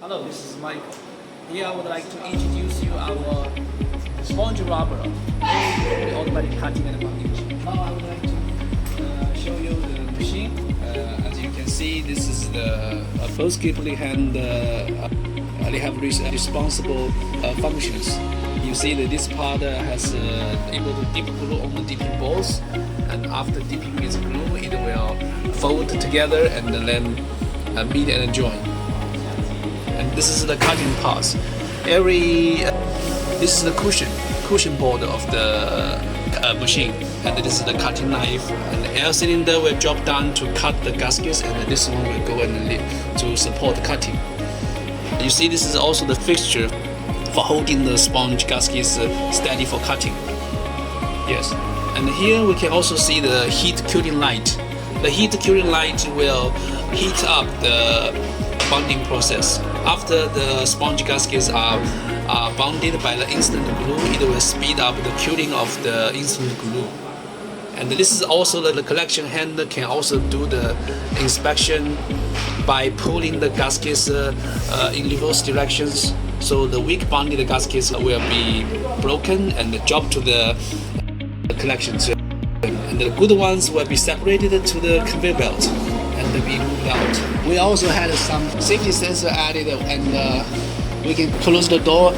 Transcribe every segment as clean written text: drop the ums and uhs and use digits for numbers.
Hello, this is Michael. Here I would like to introduce you our sponge rubber, the automatic cutting and mounting machine. Now I would like to show you the machine. As you can see, this is the both skillfully hand. They have responsible functions. You see that this part has able to dip glue on the dipping balls, and after dipping with glue, it will fold together and then meet and join. And this is the cutting parts. This is the cushion board of the machine, and this is the cutting knife. And the air cylinder will drop down to cut the gaskets, and this one will go and to support the cutting. You see, this is also the fixture for holding the sponge gaskets steady for cutting. Yes, and here we can also see the heat curing light. The heat curing light will heat up the bonding process. After the sponge gaskets are bonded by the instant glue, it will speed up the curing of the instant glue. And this is also the collection hand can also do the inspection by pulling the gaskets in reverse directions. So the weak bonded gaskets will be broken and drop to the collection. And the good ones will be separated to the conveyor belt and be moved out. We also had some safety sensor added, and we can close the door.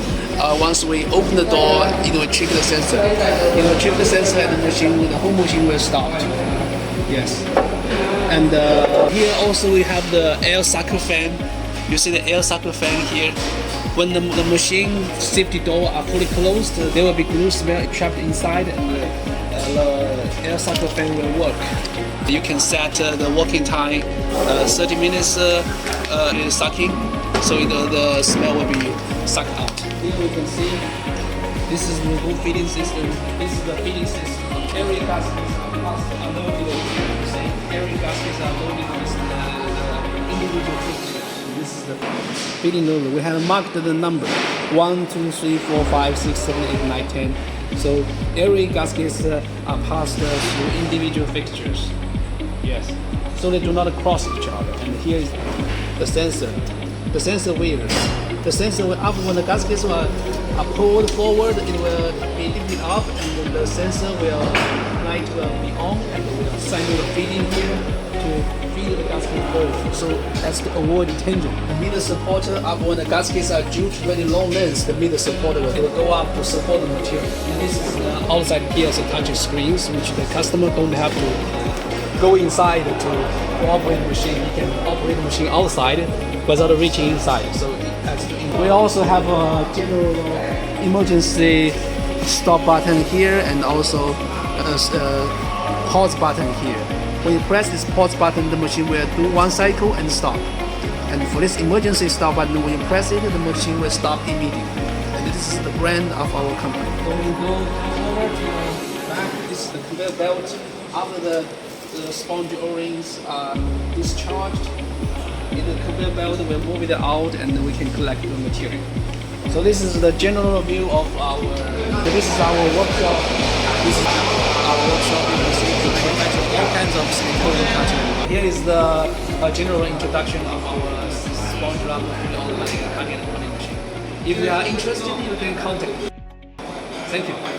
Once we open the door, it will trigger the sensor. It will trigger the sensor, and the whole machine will start. Yes. And here also we have the air cycle fan. You see the air cycle fan here. When the machine safety door are fully closed, there will be glue smell trapped inside, and the air cycle fan will work. You can set the working time 30 minutes sucking, so the smell will be sucked out. Here we can see this is the whole feeding system. This is the feeding system. Every gaskets are loaded with the same. Every gaskets are loaded with the individual fixtures. This is the feeding loader. We have marked the number 1, 2, 3, 4, 5, 6, 7, 8, 9, 10. So every gaskets are passed through individual fixtures. Yes. So they do not cross each other. And here is the sensor. The sensor wheels. The sensor will up when the gaskets are pulled forward. It will be lifted up, and the sensor light will be on, and it will send the feeding here to feed the gasket forward. So that's to avoid tension. The middle supporter up when the gaskets are due to very long lengths, the middle supporter will go up to support the material. And this is outside here is a touch screens, which the customer don't have to go inside to operate the machine. You can operate the machine outside without reaching inside. So we also have a general emergency stop button here, and also a pause button here. When you press this pause button, the machine will do one cycle and stop. And for this emergency stop button, when you press it, the machine will stop immediately. And this is the brand of our company. When we go over to the back, this is the conveyor belt. After the sponge O-rings are discharged, in the conveyor belt will move it out, and we can collect the material. So this is the general view of this is our workshop. This is our workshop. You can see we manufacture all kinds of silicone cutting. Here is the general introduction of our sponge rubber online cutting and molding machine. If you are interested, you can contact me. Thank you.